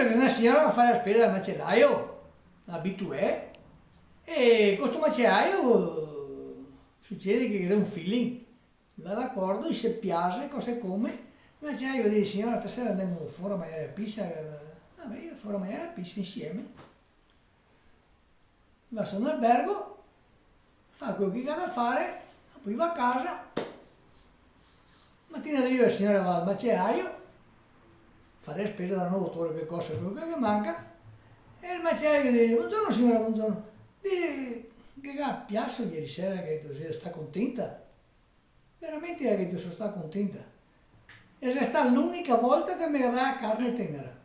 che una signora va a fare la spesa dal macellaio, abitué, e questo macellaio succede che crea un feeling, va d'accordo, se piace, cose come, il macellaio va a dire signora stasera andiamo fuori a mangiare la pizza, vabbè io fuori a mangiare la pizza insieme, va su un albergo, fa quello che ha da fare, poi va a casa, mattina arriva la signora va al macellaio, fare le spese da nuovo, trovare qualcosa, quello che manca, e il macellaio dice, buongiorno signora, buongiorno, dice che ha piasso ieri sera che tu sta contenta, veramente che tu sta contenta, e è stata l'unica volta che mi dà carne tenera.